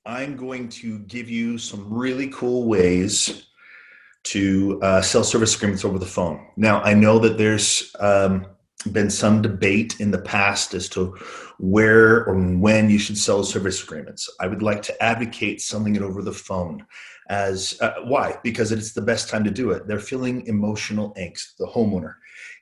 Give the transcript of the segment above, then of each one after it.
I'm going to give you some really cool ways to sell service agreements over the phone. Now, I know that there's been some debate in the past as to where or when you should sell service agreements. I would like to advocate selling it over the phone. As why? Because it's the best time to do it. They're feeling emotional angst. The homeowner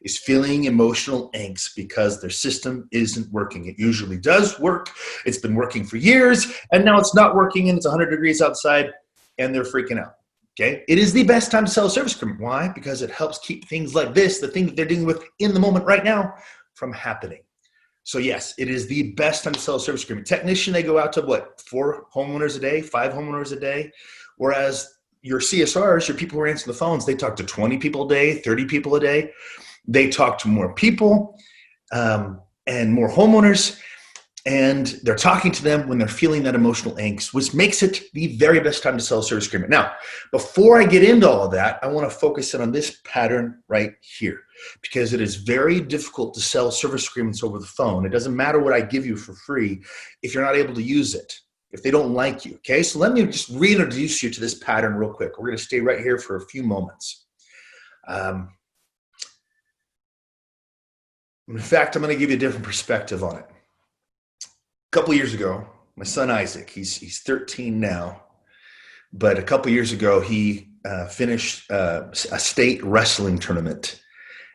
is feeling emotional angst because their system isn't working. It usually does work. It's been working for years, and now it's not working, and it's 100 degrees outside, and they're freaking out. Okay, it is the best time to sell a service agreement. Why? Because it helps keep things like this, the thing that they're dealing with in the moment right now, from happening. So yes, it is the best time to sell a service agreement. Technician, they go out to what, 4 homeowners a day, 5 homeowners a day, whereas your CSRs, your people who are answering the phones, they talk to 20 people a day, 30 people a day. They talk to more people and more homeowners. And they're talking to them when they're feeling that emotional angst, which makes it the very best time to sell a service agreement. Now, before I get into all of that, I want to focus in on this pattern right here, because it is very difficult to sell service agreements over the phone. It doesn't matter what I give you for free if you're not able to use it, if they don't like you. Okay, so let me just reintroduce you to this pattern real quick. We're going to stay right here for a few moments. In fact, I'm going to give you a different perspective on it. A couple years ago, my son Isaac, he's 13 now, but a couple years ago, he finished a state wrestling tournament,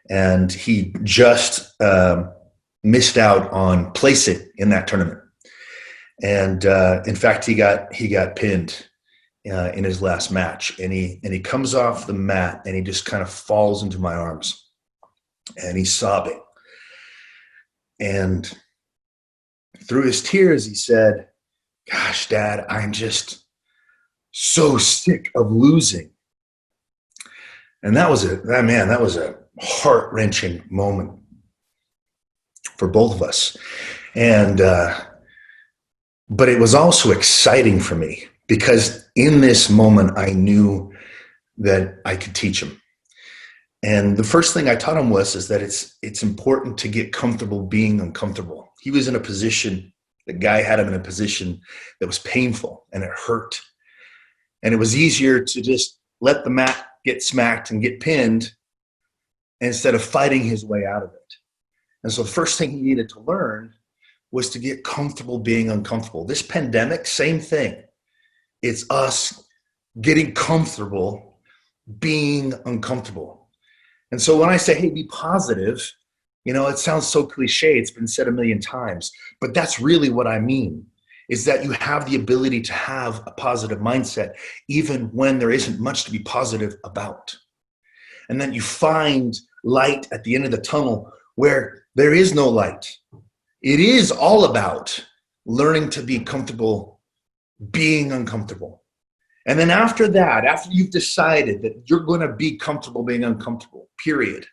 and he just missed out on placing in that tournament. And in fact, he got pinned in his last match, and he comes off the mat, and he just kind of falls into my arms, and he's sobbing. And through his tears, he said, "Gosh, Dad, I'm just so sick of losing." And that was a heart-wrenching moment for both of us. And but it was also exciting for me, because in this moment, I knew that I could teach him. And the first thing I taught him is that it's important to get comfortable being uncomfortable. He was in a position, the guy had him in a position that was painful, and it hurt. And it was easier to just let the mat get smacked and get pinned instead of fighting his way out of it. And so the first thing he needed to learn was to get comfortable being uncomfortable. This pandemic, same thing. It's us getting comfortable being uncomfortable. And so when I say, hey, be positive, it sounds so cliche. It's been said a million times, but that's really what I mean, is that you have the ability to have a positive mindset, even when there isn't much to be positive about. And then you find light at the end of the tunnel where there is no light. It is all about learning to be comfortable being uncomfortable. And then after that, after you've decided that you're going to be comfortable being uncomfortable, period,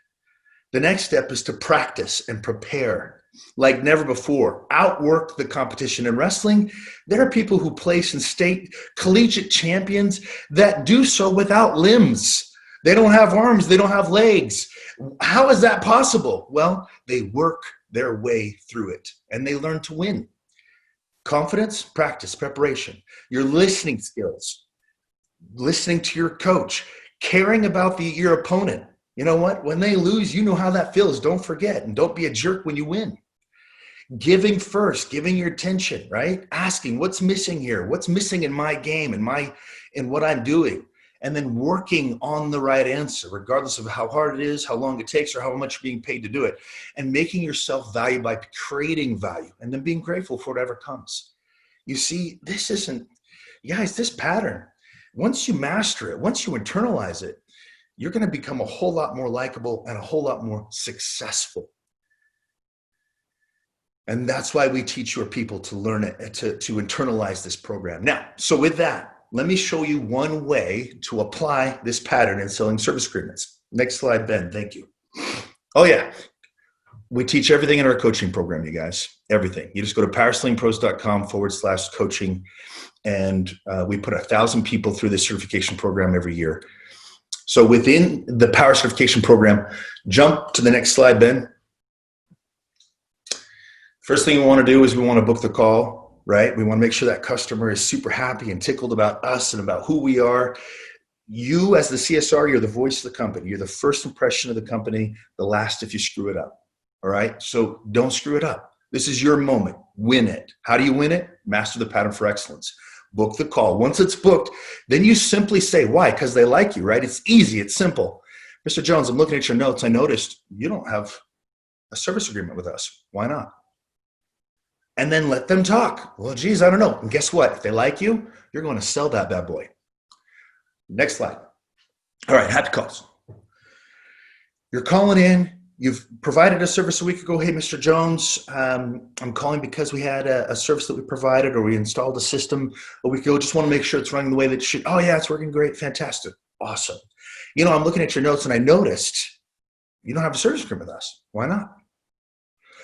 the next step is to practice and prepare like never before. Outwork the competition in wrestling. There are people who place in state collegiate champions that do so without limbs. They don't have arms. They don't have legs. How is that possible? Well, they work their way through it, and they learn to win. Confidence, practice, preparation, your listening skills, listening to your coach, caring about your opponent. You know what? When they lose, you know how that feels. Don't forget, and don't be a jerk when you win. Giving first, giving your attention, right? Asking what's missing here, what's missing in my game, in what I'm doing, and then working on the right answer, regardless of how hard it is, how long it takes, or how much you're being paid to do it, and making yourself valuable by creating value, and then being grateful for whatever comes. You see, this pattern, once you master it, once you internalize it, you're going to become a whole lot more likable and a whole lot more successful. And that's why we teach your people to learn it, to internalize this program. Now, so with that, let me show you one way to apply this pattern in selling service agreements. Next slide, Ben. Thank you. Oh, yeah. We teach everything in our coaching program, you guys. Everything. You just go to powerslingpros.com/coaching, and we put 1,000 people through this certification program every year. So within the Power Certification Program, jump to the next slide, Ben. First thing we want to do is we want to book the call, right? We want to make sure that customer is super happy and tickled about us and about who we are. You as the CSR, you're the voice of the company. You're the first impression of the company, the last if you screw it up. All right? So don't screw it up. This is your moment. Win it. How do you win it? Master the pattern for excellence. Book the call. Once it's booked, then you simply say, why? Because they like you, right? It's easy. It's simple. Mr. Jones, I'm looking at your notes. I noticed you don't have a service agreement with us. Why not? And then let them talk. Well, geez, I don't know. And guess what? If they like you, you're going to sell that bad boy. Next slide. All right, happy calls. You're calling in. You've provided a service a week ago. Hey, Mr. Jones, I'm calling because we had a service that we provided, or we installed a system a week ago. Just want to make sure it's running the way that it should. Oh, yeah, it's working great. Fantastic. Awesome. You know, I'm looking at your notes and I noticed you don't have a service agreement with us. Why not?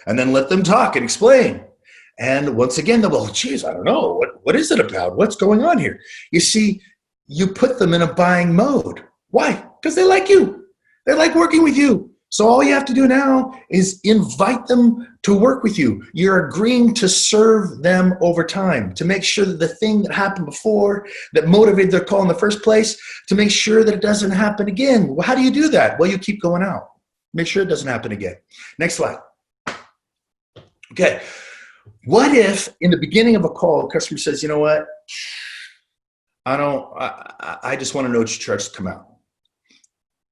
And then let them talk and explain. And once again, they'll go, geez, I don't know. What is it about? What's going on here? You see, you put them in a buying mode. Why? Because they like you. They like working with you. So all you have to do now is invite them to work with you. You're agreeing to serve them over time, to make sure that the thing that happened before that motivated their call in the first place, to make sure that it doesn't happen again. Well, how do you do that? Well, you keep going out. Make sure it doesn't happen again. Next slide. Okay. What if in the beginning of a call, the customer says, you know what? I just want to know what you charge to come out.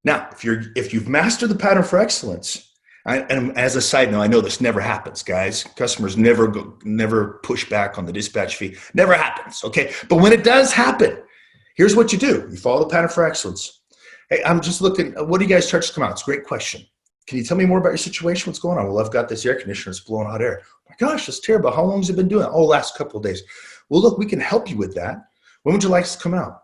Now, if you've mastered the pattern for excellence, and as a side note, I know this never happens, guys. Customers never push back on the dispatch fee. Never happens, okay? But when it does happen, here's what you do. You follow the pattern for excellence. Hey, I'm just looking, what do you guys charge to come out? It's a great question. Can you tell me more about your situation? What's going on? Well, I've got this air conditioner. It's blowing hot air. Oh my gosh, that's terrible. How long has it been doing that? Oh, last couple of days. Well, look, we can help you with that. When would you like us to come out?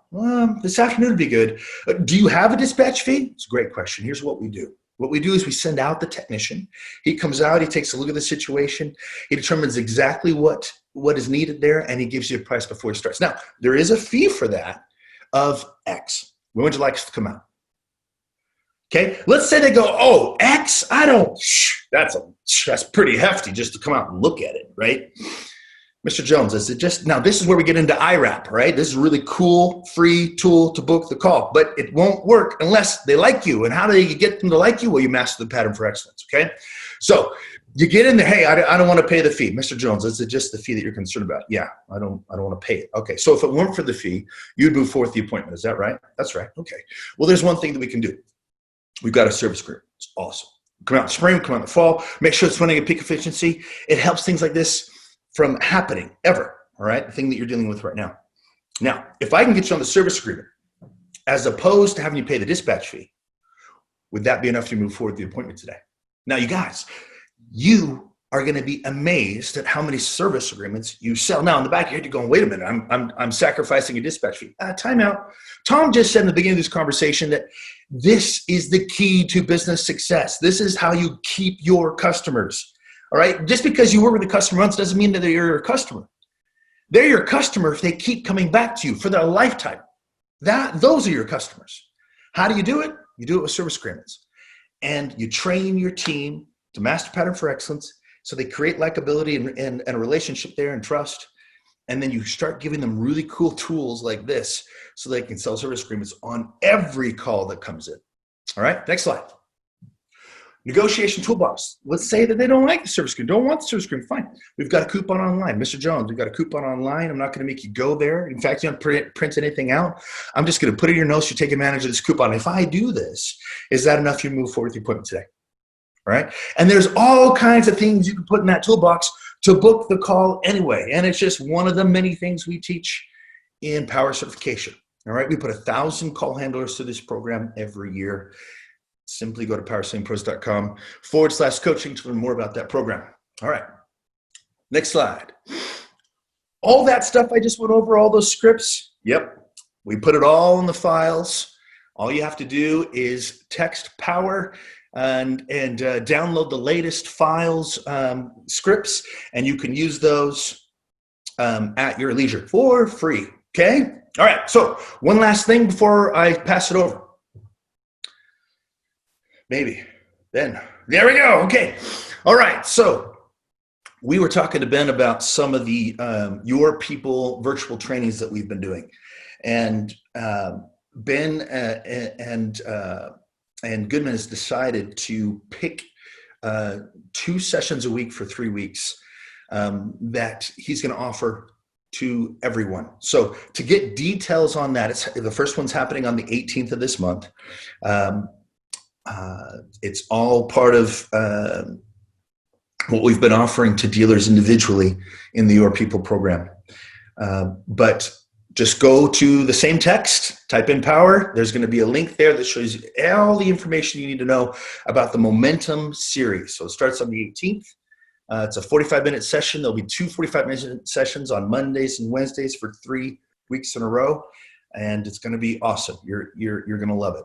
This afternoon would be good. Do you have a dispatch fee? It's a great question. Here's what we do. What we do is we send out the technician. He comes out, he takes a look at the situation. He determines exactly what is needed there, and he gives you a price before he starts. Now, there is a fee for that of X. When would you like us to come out? Okay, let's say they go, oh, X, that's pretty hefty just to come out and look at it, right? Mr. Jones, is it just, now this is where we get into IRAP, right? This is a really cool, free tool to book the call, but it won't work unless they like you. And how do you get them to like you? Well, you master the pattern for excellence, okay? So you get in there, hey, I don't want to pay the fee. Mr. Jones, is it just the fee that you're concerned about? Yeah, I don't want to pay it. Okay, so if it weren't for the fee, you'd move forward the appointment. Is that right? That's right, okay. Well, there's one thing that we can do. We've got a service agreement. It's awesome. Come out in the spring, come out in the fall, make sure it's running at peak efficiency. It helps things like this from happening ever, all right? The thing that you're dealing with right now. Now, if I can get you on the service agreement, as opposed to having you pay the dispatch fee, would that be enough to move forward the appointment today? Now, you guys, you are going to be amazed at how many service agreements you sell. Now, in the back of your head, you're going, wait a minute, I'm sacrificing a dispatch fee. Time out. Tom just said in the beginning of this conversation that this is the key to business success. This is how you keep your customers. All right, just because you work with a customer once doesn't mean that they're your customer. They're your customer if they keep coming back to you for their lifetime. Those are your customers. How do you do it? You do it with service agreements. And you train your team to master pattern for excellence so they create likability and a relationship there and trust. And then you start giving them really cool tools like this so they can sell service agreements on every call that comes in. All right, next slide. Negotiation toolbox. Let's say that they don't like the service agreement, don't want the service agreement. Fine. We've got a coupon online. Mr. Jones, we've got a coupon online. I'm not going to make you go there. In fact, you don't print anything out. I'm just going to put it in your notes. You take advantage of this coupon. If I do this, is that enough? You move forward with your appointment today. All right. And there's all kinds of things you can put in that toolbox to book the call anyway. And it's just one of the many things we teach in Power Certification. All right. We put 1,000 call handlers through this program every year. Simply go to powersellingpros.com/coaching to learn more about that program. All right. Next slide. All that stuff I just went over, all those scripts. Yep. We put it all in the files. All you have to do is text power and download the latest files, scripts, and you can use those at your leisure for free. Okay. All right. So one last thing before I pass it over. Maybe. Then there we go. Okay. All right. So we were talking to Ben about some of the Your People virtual trainings that we've been doing, and Ben and Goodman has decided to pick 2 sessions a week for 3 weeks that he's going to offer to everyone. So to get details on that, the first one's happening on the 18th of this month. It's all part of what we've been offering to dealers individually in the Your People program. But just go to the same text, type in power. There's going to be a link there that shows you all the information you need to know about the Momentum series. So it starts on the 18th. It's a 45-minute session. There'll be 2 45-minute sessions on Mondays and Wednesdays for 3 weeks in a row, and it's going to be awesome. You're going to love it.